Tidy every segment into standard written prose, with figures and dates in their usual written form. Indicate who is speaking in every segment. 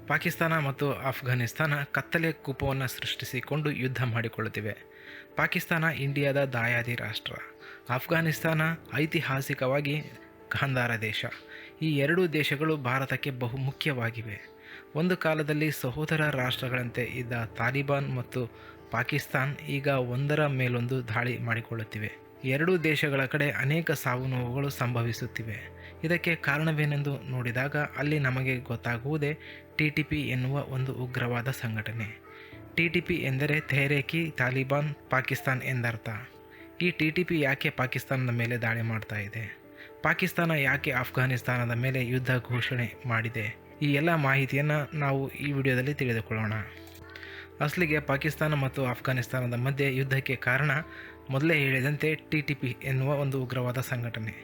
Speaker 1: ಪಾಕಿಸ್ತಾನ ಮತ್ತು ಅಫ್ಘಾನಿಸ್ತಾನ ಕತ್ತಲೆ ಕೂಪವನ್ನು ಸೃಷ್ಟಿಸಿಕೊಂಡು ಯುದ್ಧ ಮಾಡಿಕೊಳ್ಳುತ್ತಿವೆ. ಪಾಕಿಸ್ತಾನ ಇಂಡಿಯಾದ ದಾಯಾದಿ ರಾಷ್ಟ್ರ, ಅಫ್ಘಾನಿಸ್ತಾನ ಐತಿಹಾಸಿಕವಾಗಿ ಗಾಂಧಾರ ದೇಶ. ಈ ಎರಡೂ ದೇಶಗಳು ಭಾರತಕ್ಕೆ ಬಹು ಮುಖ್ಯವಾಗಿವೆ. ಒಂದು ಕಾಲದಲ್ಲಿ ಸಹೋದರ ರಾಷ್ಟ್ರಗಳಂತೆ ಇದ್ದ ತಾಲಿಬಾನ್ ಮತ್ತು ಪಾಕಿಸ್ತಾನ್ ಈಗ ಒಂದರ ಮೇಲೊಂದು ದಾಳಿ ಮಾಡಿಕೊಳ್ಳುತ್ತಿವೆ. ಎರಡೂ ದೇಶಗಳ ಕಡೆ ಅನೇಕ ಸಾವು ನೋವುಗಳು ಸಂಭವಿಸುತ್ತಿವೆ. ಇದಕ್ಕೆ ಕಾರಣವೇನೆಂದು ನೋಡಿದಾಗ ಅಲ್ಲಿ ನಮಗೆ ಗೊತ್ತಾಗುವುದೇ TTP ಎನ್ನುವ ಒಂದು ಉಗ್ರವಾದ ಸಂಘಟನೆ. TTP ಎಂದರೆ ತೆಹರೇಕಿ ತಾಲಿಬಾನ್ ಪಾಕಿಸ್ತಾನ್ ಎಂದರ್ಥ. ಈ TTP ಯಾಕೆ ಪಾಕಿಸ್ತಾನದ ಮೇಲೆ ದಾಳಿ ಮಾಡ್ತಾ ಇದೆ? ಪಾಕಿಸ್ತಾನ ಯಾಕೆ ಅಫ್ಘಾನಿಸ್ತಾನದ ಮೇಲೆ ಯುದ್ಧ ಘೋಷಣೆ ಮಾಡಿದೆ? ಈ ಎಲ್ಲ ಮಾಹಿತಿಯನ್ನು ನಾವು ಈ ವಿಡಿಯೋದಲ್ಲಿ ತಿಳಿದುಕೊಳ್ಳೋಣ. ಅಸಲಿಗೆ ಪಾಕಿಸ್ತಾನ ಮತ್ತು ಅಫ್ಘಾನಿಸ್ತಾನದ ಮಧ್ಯೆ ಯುದ್ಧಕ್ಕೆ ಕಾರಣ ಮೊದಲೇ ಹೇಳಿದಂತೆ TTP ಎನ್ನುವ ಒಂದು ಉಗ್ರವಾದ ಸಂಘಟನೆ.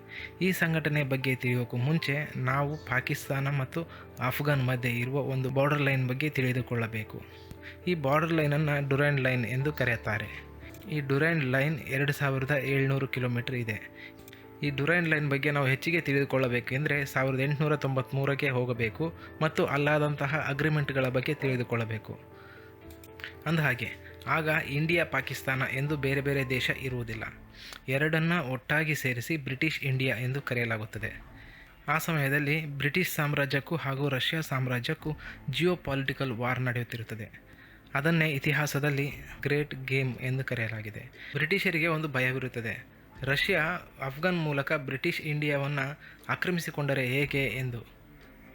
Speaker 1: ಈ ಸಂಘಟನೆ ಬಗ್ಗೆ ತಿಳಿಯೋಕ್ಕೂ ಮುಂಚೆ ನಾವು ಪಾಕಿಸ್ತಾನ ಮತ್ತು ಅಫ್ಘಾನ್ ಮಧ್ಯೆ ಇರುವ ಒಂದು ಬಾರ್ಡರ್ ಲೈನ್ ಬಗ್ಗೆ ತಿಳಿದುಕೊಳ್ಳಬೇಕು. ಈ ಬಾರ್ಡರ್ ಲೈನನ್ನು ಡುರಾಂಡ್ ಲೈನ್ ಎಂದು ಕರೆಯುತ್ತಾರೆ. ಈ ಡುರಾಂಡ್ ಲೈನ್ 2700 ಕಿಲೋಮೀಟರ್ ಇದೆ. ಈ ಡುರಾಂಡ್ ಲೈನ್ ಬಗ್ಗೆ ನಾವು ಹೆಚ್ಚಿಗೆ ತಿಳಿದುಕೊಳ್ಳಬೇಕೆಂದರೆ 1893ಕ್ಕೆ ಹೋಗಬೇಕು ಮತ್ತು ಅಲ್ಲಾದಂತಹ ಅಗ್ರಿಮೆಂಟ್ಗಳ ಬಗ್ಗೆ ತಿಳಿದುಕೊಳ್ಳಬೇಕು. ಅಂದಹಾಗೆ ಆಗ ಇಂಡಿಯಾ ಪಾಕಿಸ್ತಾನ ಎಂದು ಬೇರೆ ಬೇರೆ ದೇಶ ಇರುವುದಿಲ್ಲ. ಎರಡನ್ನು ಒಟ್ಟಾಗಿ ಸೇರಿಸಿ ಬ್ರಿಟಿಷ್ ಇಂಡಿಯಾ ಎಂದು ಕರೆಯಲಾಗುತ್ತದೆ. ಆ ಸಮಯದಲ್ಲಿ ಬ್ರಿಟಿಷ್ ಸಾಮ್ರಾಜ್ಯಕ್ಕೂ ಹಾಗೂ ರಷ್ಯಾ ಸಾಮ್ರಾಜ್ಯಕ್ಕೂ ಜಿಯೋಪಾಲಿಟಿಕಲ್ ವಾರ್ ನಡೆಯುತ್ತಿರುತ್ತದೆ. ಅದನ್ನೇ ಇತಿಹಾಸದಲ್ಲಿ ಗ್ರೇಟ್ ಗೇಮ್ ಎಂದು ಕರೆಯಲಾಗಿದೆ. ಬ್ರಿಟಿಷರಿಗೆ ಒಂದು ಭಯವಿರುತ್ತದೆ, ರಷ್ಯಾ ಅಫ್ಘಾನ್ ಮೂಲಕ ಬ್ರಿಟಿಷ್ ಇಂಡಿಯಾವನ್ನು ಆಕ್ರಮಿಸಿಕೊಂಡರೆ ಹೇಗೆ ಎಂದು.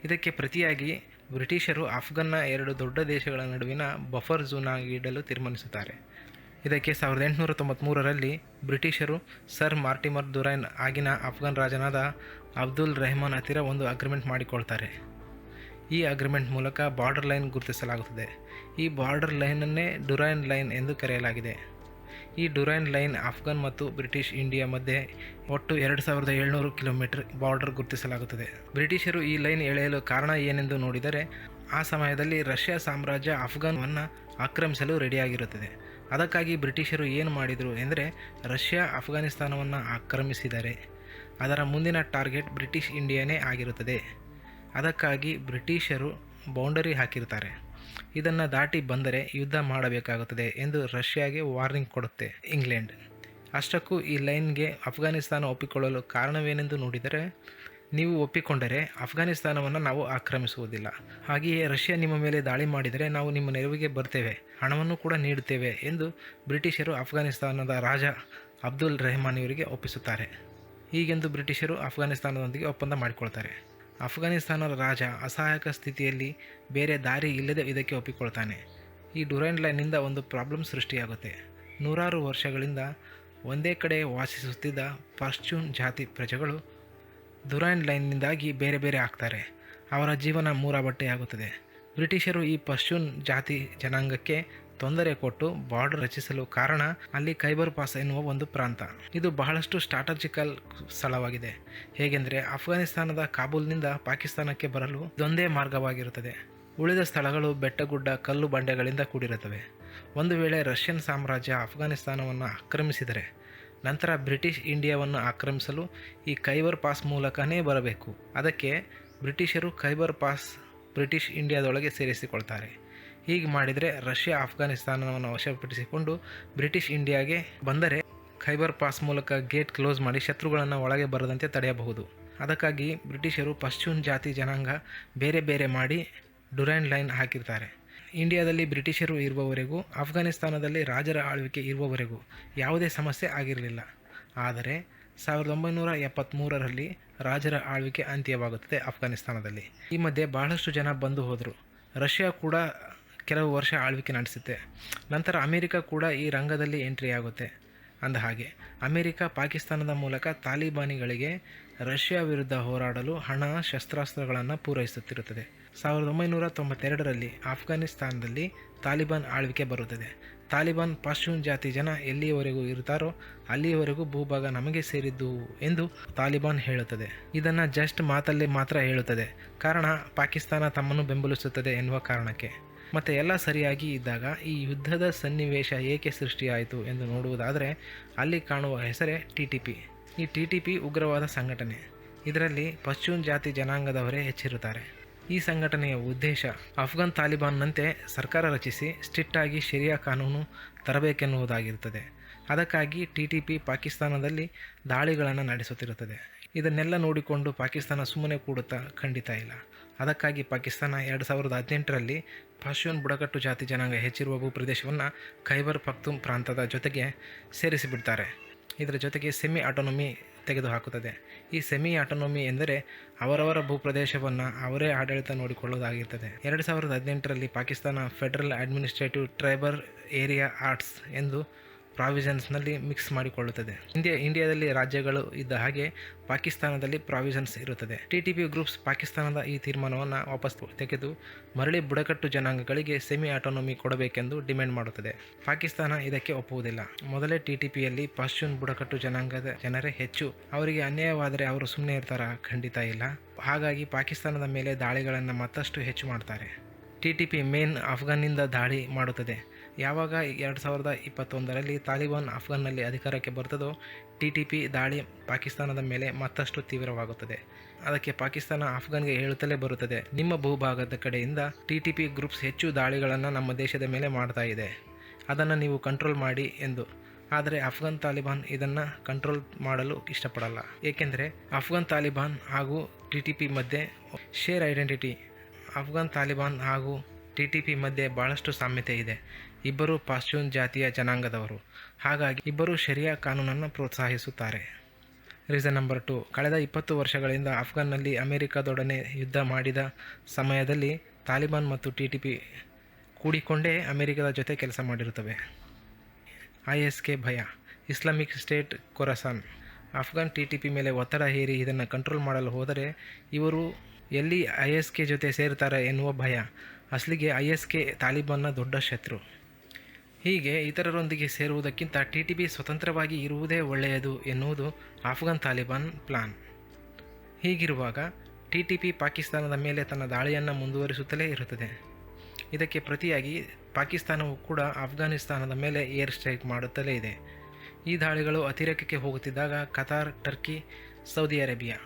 Speaker 1: ಇದಕ್ಕೆ ಪ್ರತಿಯಾಗಿ ಬ್ರಿಟಿಷರು ಅಫ್ಘಾನ್ನ ಎರಡು ದೊಡ್ಡ ದೇಶಗಳ ನಡುವಿನ ಬಫರ್ ಝೋನ್ ಆಗಿ ಇಡಲು ತೀರ್ಮಾನಿಸುತ್ತಾರೆ. ಇದಕ್ಕೆ 1893ರಲ್ಲಿ ಬ್ರಿಟಿಷರು ಸರ್ ಮಾರ್ಟಿಮರ್ ದುರೈನ್ ಆಗಿನ ಅಫ್ಘಾನ್ ರಾಜನಾದ ಅಬ್ದುಲ್ ರೆಹಮಾನ್ ಹತ್ತಿರ ಒಂದು ಅಗ್ರಿಮೆಂಟ್ ಮಾಡಿಕೊಳ್ತಾರೆ. ಈ ಅಗ್ರಿಮೆಂಟ್ ಮೂಲಕ ಬಾರ್ಡರ್ ಲೈನ್ ಗುರುತಿಸಲಾಗುತ್ತದೆ. ಈ ಬಾರ್ಡರ್ ಲೈನನ್ನೇ ಡುರಾಂಡ್ ಲೈನ್ ಎಂದು ಕರೆಯಲಾಗಿದೆ. ಈ ಡುರಾಂಡ್ ಲೈನ್ ಅಫ್ಘಾನ್ ಮತ್ತು ಬ್ರಿಟಿಷ್ ಇಂಡಿಯಾ ಮಧ್ಯೆ ಒಟ್ಟು 2700 ಕಿಲೋಮೀಟರ್ ಬಾರ್ಡರ್ ಗುರುತಿಸಲಾಗುತ್ತದೆ. ಬ್ರಿಟಿಷರು ಈ ಲೈನ್ ಎಳೆಯಲು ಕಾರಣ ಏನೆಂದು ನೋಡಿದರೆ, ಆ ಸಮಯದಲ್ಲಿ ರಷ್ಯಾ ಸಾಮ್ರಾಜ್ಯ ಅಫ್ಘಾನವನ್ನು ಆಕ್ರಮಿಸಲು ರೆಡಿಯಾಗಿರುತ್ತದೆ. ಅದಕ್ಕಾಗಿ ಬ್ರಿಟಿಷರು ಏನು ಮಾಡಿದರು ಎಂದರೆ, ರಷ್ಯಾ ಅಫ್ಘಾನಿಸ್ತಾನವನ್ನು ಆಕ್ರಮಿಸಿದರೆ ಅದರ ಮುಂದಿನ ಟಾರ್ಗೆಟ್ ಬ್ರಿಟಿಷ್ ಇಂಡಿಯಾನೇ ಆಗಿರುತ್ತದೆ. ಅದಕ್ಕಾಗಿ ಬ್ರಿಟಿಷರು ಬೌಂಡರಿ ಹಾಕಿರ್ತಾರೆ. ಇದನ್ನು ದಾಟಿ ಬಂದರೆ ಯುದ್ಧ ಮಾಡಬೇಕಾಗುತ್ತದೆ ಎಂದು ರಷ್ಯಾಗೆ ವಾರ್ನಿಂಗ್ ಕೊಡುತ್ತೆ ಇಂಗ್ಲೆಂಡ್. ಅಷ್ಟಕ್ಕೂ ಈ ಲೈನ್ಗೆ ಅಫ್ಘಾನಿಸ್ತಾನ ಒಪ್ಪಿಕೊಳ್ಳಲು ಕಾರಣವೇನೆಂದು ನೋಡಿದರೆ, ನೀವು ಒಪ್ಪಿಕೊಂಡರೆ ಅಫ್ಘಾನಿಸ್ತಾನವನ್ನು ನಾವು ಆಕ್ರಮಿಸುವುದಿಲ್ಲ, ಹಾಗೆಯೇ ರಷ್ಯಾ ನಿಮ್ಮ ಮೇಲೆ ದಾಳಿ ಮಾಡಿದರೆ ನಾವು ನಿಮ್ಮ ನೆರವಿಗೆ ಬರ್ತೇವೆ, ಹಣವನ್ನು ಕೂಡ ನೀಡುತ್ತೇವೆ ಎಂದು ಬ್ರಿಟಿಷರು ಅಫ್ಘಾನಿಸ್ತಾನದ ರಾಜ ಅಬ್ದುಲ್ ರೆಹಮಾನ್ ಇವರಿಗೆ ಒಪ್ಪಿಸುತ್ತಾರೆ. ಹೀಗೆಂದು ಬ್ರಿಟಿಷರು ಅಫ್ಘಾನಿಸ್ತಾನದೊಂದಿಗೆ ಒಪ್ಪಂದ ಮಾಡಿಕೊಳ್ತಾರೆ. ಅಫ್ಘಾನಿಸ್ತಾನದ ರಾಜ ಅಸಹಾಯಕ ಸ್ಥಿತಿಯಲ್ಲಿ ಬೇರೆ ದಾರಿ ಇಲ್ಲದೆ ಇದಕ್ಕೆ ಒಪ್ಪಿಕೊಳ್ತಾನೆ. ಈ ಡುರಾಂಡ್ ಲೈನ್ನಿಂದ ಒಂದು ಪ್ರಾಬ್ಲಮ್ ಸೃಷ್ಟಿಯಾಗುತ್ತೆ. ನೂರಾರು ವರ್ಷಗಳಿಂದ ಒಂದೇ ಕಡೆ ವಾಸಿಸುತ್ತಿದ್ದ ಪಶ್ತೂನ್ ಜಾತಿ ಪ್ರಜೆಗಳು ಡುರಾಂಡ್ ಲೈನ್ನಿಂದಾಗಿ ಬೇರೆ ಬೇರೆ ಆಗ್ತಾರೆ. ಅವರ ಜೀವನ ಮೂರಾಬಟ್ಟೆಯಾಗುತ್ತದೆ. ಬ್ರಿಟಿಷರು ಈ ಪಶ್ತೂನ್ ಜಾತಿ ಜನಾಂಗಕ್ಕೆ ತೊಂದರೆ ಕೊಟ್ಟು ಬಾರ್ಡರ್ ರಚಿಸಲು ಕಾರಣ ಅಲ್ಲಿ ಖೈಬರ್ ಪಾಸ್ ಎನ್ನುವ ಒಂದು ಪ್ರಾಂತ. ಇದು ಬಹಳಷ್ಟು ಸ್ಟ್ರಾಟಜಿಕಲ್ ಸ್ಥಳವಾಗಿದೆ. ಹೇಗೆಂದರೆ, ಅಫ್ಘಾನಿಸ್ತಾನದ ಕಾಬೂಲ್ನಿಂದ ಪಾಕಿಸ್ತಾನಕ್ಕೆ ಬರಲು ಇದೊಂದೇ ಮಾರ್ಗವಾಗಿರುತ್ತದೆ. ಉಳಿದ ಸ್ಥಳಗಳು ಬೆಟ್ಟಗುಡ್ಡ ಕಲ್ಲು ಬಂಡೆಗಳಿಂದ ಕೂಡಿರುತ್ತವೆ. ಒಂದು ವೇಳೆ ರಷ್ಯನ್ ಸಾಮ್ರಾಜ್ಯ ಅಫ್ಘಾನಿಸ್ತಾನವನ್ನು ಆಕ್ರಮಿಸಿದರೆ ನಂತರ ಬ್ರಿಟಿಷ್ ಇಂಡಿಯಾವನ್ನು ಆಕ್ರಮಿಸಲು ಈ ಖೈಬರ್ ಪಾಸ್ ಮೂಲಕನೇ ಬರಬೇಕು. ಅದಕ್ಕೆ ಬ್ರಿಟಿಷರು ಖೈಬರ್ ಪಾಸ್ ಬ್ರಿಟಿಷ್ ಇಂಡಿಯಾದೊಳಗೆ ಸೇರಿಸಿಕೊಳ್ತಾರೆ. ಹೀಗೆ ಮಾಡಿದರೆ ರಷ್ಯಾ ಅಫ್ಘಾನಿಸ್ತಾನವನ್ನು ವಶಪಡಿಸಿಕೊಂಡು ಬ್ರಿಟಿಷ್ ಇಂಡಿಯಾಗೆ ಬಂದರೆ ಖೈಬರ್ ಪಾಸ್ ಮೂಲಕ ಗೇಟ್ ಕ್ಲೋಸ್ ಮಾಡಿ ಶತ್ರುಗಳನ್ನು ಒಳಗೆ ಬರದಂತೆ ತಡೆಯಬಹುದು. ಅದಕ್ಕಾಗಿ ಬ್ರಿಟಿಷರು ಪಶ್ತೂನ್ ಜಾತಿ ಜನಾಂಗ ಬೇರೆ ಬೇರೆ ಮಾಡಿ ಡುರಾಂಡ್ ಲೈನ್ ಹಾಕಿರ್ತಾರೆ. ಇಂಡಿಯಾದಲ್ಲಿ ಬ್ರಿಟಿಷರು ಇರುವವರೆಗೂ, ಅಫ್ಘಾನಿಸ್ತಾನದಲ್ಲಿ ರಾಜರ ಆಳ್ವಿಕೆ ಇರುವವರೆಗೂ ಯಾವುದೇ ಸಮಸ್ಯೆ ಆಗಿರಲಿಲ್ಲ. ಆದರೆ 1973ರಲ್ಲಿ ರಾಜರ ಆಳ್ವಿಕೆ ಅಂತ್ಯವಾಗುತ್ತದೆ ಅಫ್ಘಾನಿಸ್ತಾನದಲ್ಲಿ. ಈ ಮಧ್ಯೆ ಬಹಳಷ್ಟು ಜನ ಬಂದು ಹೋದರು. ರಷ್ಯಾ ಕೂಡ ಕೆಲವು ವರ್ಷ ಆಳ್ವಿಕೆ ನಡೆಸುತ್ತೆ. ನಂತರ ಅಮೆರಿಕ ಕೂಡ ಈ ರಂಗದಲ್ಲಿ ಎಂಟ್ರಿ ಆಗುತ್ತೆ. ಅಂದಹಾಗೆ ಅಮೆರಿಕ ಪಾಕಿಸ್ತಾನದ ಮೂಲಕ ತಾಲಿಬಾನಿಗಳಿಗೆ ರಷ್ಯಾ ವಿರುದ್ಧ ಹೋರಾಡಲು ಹಣ ಶಸ್ತ್ರಾಸ್ತ್ರಗಳನ್ನು ಪೂರೈಸುತ್ತಿರುತ್ತದೆ. 1992ರಲ್ಲಿ ಅಫ್ಘಾನಿಸ್ತಾನದಲ್ಲಿ ತಾಲಿಬಾನ್ ಆಳ್ವಿಕೆ ಬರುತ್ತದೆ. ತಾಲಿಬಾನ್ ಪಶ್ತೂನ್ ಜಾತಿ ಜನ ಎಲ್ಲಿಯವರೆಗೂ ಇರ್ತಾರೋ ಅಲ್ಲಿಯವರೆಗೂ ಭೂಭಾಗ ನಮಗೆ ಸೇರಿದ್ದು ಎಂದು ತಾಲಿಬಾನ್ ಹೇಳುತ್ತದೆ. ಇದನ್ನು ಜಸ್ಟ್ ಮಾತಲ್ಲಿ ಮಾತ್ರ ಹೇಳುತ್ತದೆ, ಕಾರಣ ಪಾಕಿಸ್ತಾನ ತಮ್ಮನ್ನು ಬೆಂಬಲಿಸುತ್ತದೆ ಎನ್ನುವ ಕಾರಣಕ್ಕೆ. ಮತ್ತು ಎಲ್ಲ ಸರಿಯಾಗಿ ಇದ್ದಾಗ ಈ ಯುದ್ಧದ ಸನ್ನಿವೇಶ ಏಕೆ ಸೃಷ್ಟಿಯಾಯಿತು ಎಂದು ನೋಡುವುದಾದರೆ ಅಲ್ಲಿ ಕಾಣುವ ಹೆಸರೇ TTP. ಈ TTP ಉಗ್ರವಾದ ಸಂಘಟನೆ. ಇದರಲ್ಲಿ ಪಶ್ತೂನ್ ಜಾತಿ ಜನಾಂಗದವರೇ ಹೆಚ್ಚಿರುತ್ತಾರೆ. ಈ ಸಂಘಟನೆಯ ಉದ್ದೇಶ ಅಫ್ಘಾನ್ ತಾಲಿಬಾನ್ನಂತೆ ಸರ್ಕಾರ ರಚಿಸಿ ಸ್ಟ್ರಿಕ್ಟ್ ಆಗಿ ಶರಿಯಾ ಕಾನೂನು ತರಬೇಕೆನ್ನುವುದಾಗಿರುತ್ತದೆ. ಅದಕ್ಕಾಗಿ TTP ಪಾಕಿಸ್ತಾನದಲ್ಲಿ ದಾಳಿಗಳನ್ನು ನಡೆಸುತ್ತಿರುತ್ತದೆ. ಇದನ್ನೆಲ್ಲ ನೋಡಿಕೊಂಡು ಪಾಕಿಸ್ತಾನ ಸುಮ್ಮನೆ ಕೂಡುತ್ತಾ ಖಂಡಿತ ಇಲ್ಲ. ಅದಕ್ಕಾಗಿ ಪಾಕಿಸ್ತಾನ 2018ರಲ್ಲಿ ಪಾಶ್ತೂನ್ ಬುಡಕಟ್ಟು ಜಾತಿ ಜನಾಂಗ ಹೆಚ್ಚಿರುವ ಭೂಪ್ರದೇಶವನ್ನು ಖೈಬರ್ ಪಖ್ತೂನ್ ಪ್ರಾಂತದ ಜೊತೆಗೆ ಸೇರಿಸಿಬಿಡ್ತಾರೆ. ಇದರ ಜೊತೆಗೆ ಸೆಮಿ ಆಟೋನಮಿ ತೆಗೆದುಹಾಕುತ್ತದೆ. ಈ ಸೆಮಿ ಆಟೋನಮಿ ಎಂದರೆ ಅವರವರ ಭೂಪ್ರದೇಶವನ್ನು ಅವರೇ ಆಡಳಿತ ನೋಡಿಕೊಳ್ಳುವುದಾಗಿರ್ತದೆ. 2018ರಲ್ಲಿ Pakistan federal administrative tribal area ಆರ್ಟ್ಸ್ ಎಂದು ಪ್ರಾವಿಷನ್ಸ್ನಲ್ಲಿ ಮಿಕ್ಸ್ ಮಾಡಿಕೊಳ್ಳುತ್ತದೆ. ಇಂಡಿಯಾದಲ್ಲಿ ರಾಜ್ಯಗಳು ಇದ್ದ ಹಾಗೆ ಪಾಕಿಸ್ತಾನದಲ್ಲಿ ಪ್ರಾವಿಷನ್ಸ್ ಇರುತ್ತದೆ. TTP ಗ್ರೂಪ್ಸ್ ಪಾಕಿಸ್ತಾನದ ಈ ತೀರ್ಮಾನವನ್ನು ವಾಪಸ್ ತೆಗೆದು ಮರಳಿ ಬುಡಕಟ್ಟು ಜನಾಂಗಗಳಿಗೆ ಸೆಮಿ ಆಟೋನಮಿ ಕೊಡಬೇಕೆಂದು ಡಿಮ್ಯಾಂಡ್ ಮಾಡುತ್ತದೆ. ಪಾಕಿಸ್ತಾನ ಇದಕ್ಕೆ ಒಪ್ಪುವುದಿಲ್ಲ. ಮೊದಲೇ TTPಯಲ್ಲಿ ಪಾಶ್ತೂನ್ ಬುಡಕಟ್ಟು ಜನಾಂಗದ ಜನರೇ ಹೆಚ್ಚು. ಅವರಿಗೆ ಅನ್ಯಾಯವಾದರೆ ಅವರು ಸುಮ್ಮನೆ ಇರ್ತಾರಾ? ಖಂಡಿತ ಇಲ್ಲ. ಹಾಗಾಗಿ ಪಾಕಿಸ್ತಾನದ ಮೇಲೆ ದಾಳಿಗಳನ್ನು ಮತ್ತಷ್ಟು ಹೆಚ್ಚು ಮಾಡ್ತಾರೆ. TTP ಮೇನ್ ಅಫ್ಘಾನ್ನಿಂದ ದಾಳಿ ಮಾಡುತ್ತದೆ. ಯಾವಾಗ 2021ರಲ್ಲಿ ತಾಲಿಬಾನ್ ಅಫ್ಘಾನ್ನಲ್ಲಿ ಅಧಿಕಾರಕ್ಕೆ ಬರ್ತದೋ TTP ದಾಳಿ ಪಾಕಿಸ್ತಾನದ ಮೇಲೆ ಮತ್ತಷ್ಟು ತೀವ್ರವಾಗುತ್ತದೆ. ಅದಕ್ಕೆ ಪಾಕಿಸ್ತಾನ ಅಫ್ಘಾನ್ಗೆ ಹೇಳುತ್ತಲೇ ಬರುತ್ತದೆ, ನಿಮ್ಮ ಭೂಭಾಗದ ಕಡೆಯಿಂದ TTP ಗ್ರೂಪ್ಸ್ ಹೆಚ್ಚು ದಾಳಿಗಳನ್ನು ನಮ್ಮ ದೇಶದ ಮೇಲೆ ಮಾಡ್ತಾ ಇದೆ, ಅದನ್ನು ನೀವು ಕಂಟ್ರೋಲ್ ಮಾಡಿ ಎಂದು. ಆದರೆ ಅಫ್ಘಾನ್ ತಾಲಿಬಾನ್ ಇದನ್ನು ಕಂಟ್ರೋಲ್ ಮಾಡಲು ಇಷ್ಟಪಡಲ್ಲ. ಏಕೆಂದರೆ ಅಫ್ಘಾನ್ ತಾಲಿಬಾನ್ ಹಾಗೂ TTP ಮಧ್ಯೆ ಶೇರ್ ಐಡೆಂಟಿಟಿ. ಅಫ್ಘಾನ್ ತಾಲಿಬಾನ್ ಹಾಗೂ TTP ಮಧ್ಯೆ ಭಾಳಷ್ಟು ಸಾಮ್ಯತೆ ಇದೆ. ಇಬ್ಬರೂ ಪಾಶ್ತೂನ್ ಜಾತಿಯ ಜನಾಂಗದವರು. ಹಾಗಾಗಿ ಇಬ್ಬರೂ ಶರಿಯಾ ಕಾನೂನನ್ನು ಪ್ರೋತ್ಸಾಹಿಸುತ್ತಾರೆ. ರೀಸನ್ ನಂಬರ್ 2, ಕಳೆದ 20 ವರ್ಷಗಳಿಂದ ಅಫ್ಘಾನ್ನಲ್ಲಿ ಅಮೆರಿಕದೊಡನೆ ಯುದ್ಧ ಮಾಡಿದ ಸಮಯದಲ್ಲಿ ತಾಲಿಬಾನ್ ಮತ್ತು TTP ಕೂಡಿಕೊಂಡೇ ಅಮೆರಿಕದ ಜೊತೆ ಕೆಲಸ ಮಾಡಿರುತ್ತವೆ. ISK ಭಯ, ಇಸ್ಲಾಮಿಕ್ ಸ್ಟೇಟ್ ಖೊರಾಸಾನ್. ಅಫ್ಘಾನ್ TTP ಮೇಲೆ ಒತ್ತಡ ಹೇರಿ ಇದನ್ನು ಕಂಟ್ರೋಲ್ ಮಾಡಲು ಹೋದರೆ ಇವರು ಎಲ್ಲಿ ISK ಜೊತೆ ಸೇರ್ತಾರೆ ಎನ್ನುವ ಭಯ. ಅಸಲಿಗೆ ISK ತಾಲಿಬಾನ್ನ ದೊಡ್ಡ ಶತ್ರು. ಹೀಗೆ ಇತರರೊಂದಿಗೆ ಸೇರುವುದಕ್ಕಿಂತ TTP ಸ್ವತಂತ್ರವಾಗಿ ಇರುವುದೇ ಒಳ್ಳೆಯದು ಎನ್ನುವುದು ಅಫ್ಘಾನ್ ತಾಲಿಬಾನ್ ಪ್ಲಾನ್. ಹೀಗಿರುವಾಗ TTP ಪಾಕಿಸ್ತಾನದ ಮೇಲೆ ತನ್ನ ದಾಳಿಯನ್ನು ಮುಂದುವರಿಸುತ್ತಲೇ ಇರುತ್ತದೆ. ಇದಕ್ಕೆ ಪ್ರತಿಯಾಗಿ ಪಾಕಿಸ್ತಾನವು ಕೂಡ ಅಫ್ಘಾನಿಸ್ತಾನದ ಮೇಲೆ ಏರ್ ಸ್ಟ್ರೈಕ್ ಮಾಡುತ್ತಲೇ ಇದೆ. ಈ ದಾಳಿಗಳು ಅತಿರೇಕಕ್ಕೆ ಹೋಗುತ್ತಿದ್ದಾಗ ಕತಾರ್, ಟರ್ಕಿ, ಸೌದಿ ಅರೇಬಿಯಾ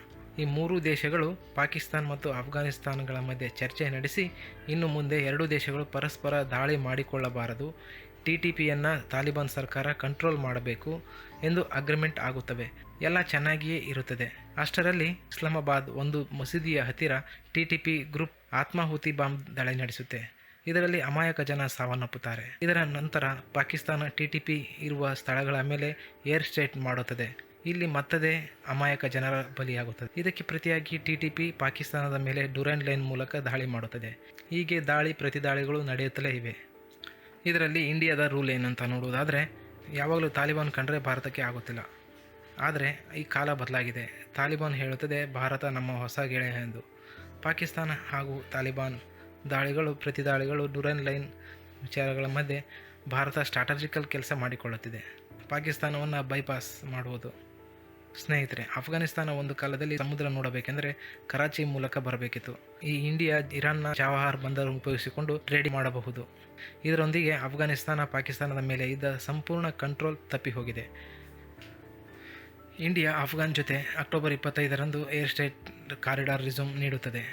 Speaker 1: ಈ 3 ದೇಶಗಳು ಪಾಕಿಸ್ತಾನ ಮತ್ತು ಅಫ್ಘಾನಿಸ್ತಾನಗಳ ಮಧ್ಯೆ ಚರ್ಚೆ ನಡೆಸಿ ಇನ್ನು ಮುಂದೆ 2 ದೇಶಗಳು ಪರಸ್ಪರ ದಾಳಿ ಮಾಡಿಕೊಳ್ಳಬಾರದು, TTPಯನ್ನು ತಾಲಿಬಾನ್ ಸರ್ಕಾರ ಕಂಟ್ರೋಲ್ ಮಾಡಬೇಕು ಎಂದು ಅಗ್ರಿಮೆಂಟ್ ಆಗುತ್ತವೆ. ಎಲ್ಲ ಚೆನ್ನಾಗಿಯೇ ಇರುತ್ತದೆ. ಅಷ್ಟರಲ್ಲಿ ಇಸ್ಲಾಮಾಬಾದ್ ಒಂದು ಮಸೀದಿಯ ಹತ್ತಿರ TTP ಗ್ರೂಪ್ ಆತ್ಮಾಹುತಿ ಬಾಂಬ್ ದಾಳಿ ನಡೆಸುತ್ತೆ. ಇದರಲ್ಲಿ ಅಮಾಯಕ ಜನ ಸಾವನ್ನಪ್ಪುತ್ತಾರೆ. ಇದರ ನಂತರ ಪಾಕಿಸ್ತಾನ TTP ಇರುವ ಸ್ಥಳಗಳ ಮೇಲೆ ಏರ್ ಸ್ಟ್ರೈಕ್ ಮಾಡುತ್ತದೆ. ಇಲ್ಲಿ ಮತ್ತದೇ ಅಮಾಯಕ ಜನರ ಬಲಿಯಾಗುತ್ತದೆ. ಇದಕ್ಕೆ ಪ್ರತಿಯಾಗಿ TTP ಪಾಕಿಸ್ತಾನದ ಮೇಲೆ ಡ್ಯೂರಾಂಡ್ ಲೈನ್ ಮೂಲಕ ದಾಳಿ ಮಾಡುತ್ತದೆ. ಹೀಗೆ ದಾಳಿ ಪ್ರತಿದಾಳಿಗಳು ನಡೆಯುತ್ತಲೇ ಇವೆ. ಇದರಲ್ಲಿ ಇಂಡಿಯಾದ ರೂಲ್ ಏನಂತ ನೋಡುವುದಾದರೆ, ಯಾವಾಗಲೂ ತಾಲಿಬಾನ್ ಕಂಡ್ರೆ ಭಾರತಕ್ಕೆ ಆಗುತ್ತಿಲ್ಲ. ಆದರೆ ಈ ಕಾಲ ಬದಲಾಗಿದೆ. ತಾಲಿಬಾನ್ ಹೇಳುತ್ತದೆ ಭಾರತ ನಮ್ಮ ಹೊಸ ಗೆಳೆಯ ಎಂದು. ಪಾಕಿಸ್ತಾನ ಹಾಗೂ ತಾಲಿಬಾನ್ ದಾಳಿಗಳು ಪ್ರತಿದಾಳಿಗಳು ಡ್ಯೂರಾಂಡ್ ಲೈನ್ ವಿಚಾರಗಳ ಮಧ್ಯೆ ಭಾರತ ಸ್ಟ್ರಾಟಜಿಕಲ್ ಕೆಲಸ ಮಾಡಿಕೊಳ್ಳುತ್ತಿದೆ. ಪಾಕಿಸ್ತಾನವನ್ನು ಬೈಪಾಸ್ ಮಾಡುವುದು. ಸ್ನೇಹಿತರೆ, ಅಫ್ಘಾನಿಸ್ತಾನ ಒಂದು ಕಾಲದಲ್ಲಿ ಸಮುದ್ರ ನೋಡಬೇಕೆಂದರೆ ಕರಾಚಿ ಮೂಲಕ ಬರಬೇಕಿತ್ತು. ಈ ಇಂಡಿಯಾ ಇರಾನ್ನ ಚಾಬಹಾರ್ ಬಂದರು ಉಪಯೋಗಿಸಿಕೊಂಡು ಟ್ರೇಡ್ ಮಾಡಬಹುದು. ಇದರೊಂದಿಗೆ ಅಫ್ಘಾನಿಸ್ತಾನ ಪಾಕಿಸ್ತಾನದ ಮೇಲೆ ಇದ್ದ ಸಂಪೂರ್ಣ ಕಂಟ್ರೋಲ್ ತಪ್ಪಿ ಹೋಗಿದೆ. ಇಂಡಿಯಾ ಅಫ್ಘಾನ್ ಜೊತೆ ಅಕ್ಟೋಬರ್ 25ರಂದು ಏರ್ ಸ್ಟ್ರೈಕ್ ಕಾರಿಡಾರ್ ರಿಸ್ಯೂಮ್ ನೀಡುತ್ತದೆ.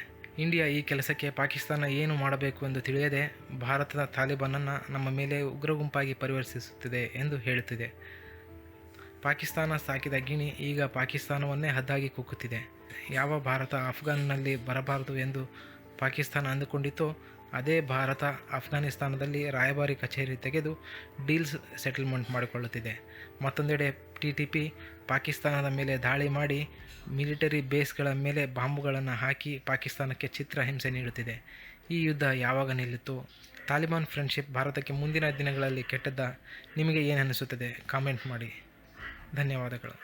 Speaker 1: ಇಂಡಿಯಾ ಈ ಕೆಲಸಕ್ಕೆ ಪಾಕಿಸ್ತಾನ ಏನು ಮಾಡಬೇಕು ಎಂದು ತಿಳಿಯದೆ ಭಾರತದ ತಾಲಿಬಾನನ್ನು ನಮ್ಮ ಮೇಲೆ ಉಗ್ರ ಗುಂಪಾಗಿ ಪರಿವರ್ತಿಸುತ್ತಿದೆ ಎಂದು ಹೇಳುತ್ತಿದೆ. ಪಾಕಿಸ್ತಾನ ಸಾಕಿದ ಗಿಣಿ ಈಗ ಪಾಕಿಸ್ತಾನವನ್ನೇ ಹದ್ದಾಗಿ ಕುಕ್ಕುತ್ತಿದೆ. ಯಾವ ಭಾರತ ಅಫ್ಘಾನ್ನಲ್ಲಿ ಬರಬಾರದು ಎಂದು ಪಾಕಿಸ್ತಾನ ಅಂದುಕೊಂಡಿತ್ತೋ ಅದೇ ಭಾರತ ಅಫ್ಘಾನಿಸ್ತಾನದಲ್ಲಿ ರಾಯಭಾರಿ ಕಚೇರಿ ತೆಗೆದು ಡೀಲ್ಸ್ ಸೆಟಲ್ಮೆಂಟ್ ಮಾಡಿಕೊಳ್ಳುತ್ತಿದೆ. ಮತ್ತೊಂದೆಡೆ TTP ಪಾಕಿಸ್ತಾನದ ಮೇಲೆ ದಾಳಿ ಮಾಡಿ ಮಿಲಿಟರಿ ಬೇಸ್ಗಳ ಮೇಲೆ ಬಾಂಬುಗಳನ್ನು ಹಾಕಿ ಪಾಕಿಸ್ತಾನಕ್ಕೆ ಚಿತ್ರಹಿಂಸೆ ನೀಡುತ್ತಿದೆ. ಈ ಯುದ್ಧ ಯಾವಾಗ ನಿಲ್ಲಿತು? ತಾಲಿಬಾನ್ ಫ್ರೆಂಡ್ಶಿಪ್ ಭಾರತಕ್ಕೆ ಮುಂದಿನ ದಿನಗಳಲ್ಲಿ ಕೆಟ್ಟದ್ದ? ನಿಮಗೆ ಏನು ಅನಿಸುತ್ತದೆ? ಕಾಮೆಂಟ್ ಮಾಡಿ. ಧನ್ಯವಾದಗಳು.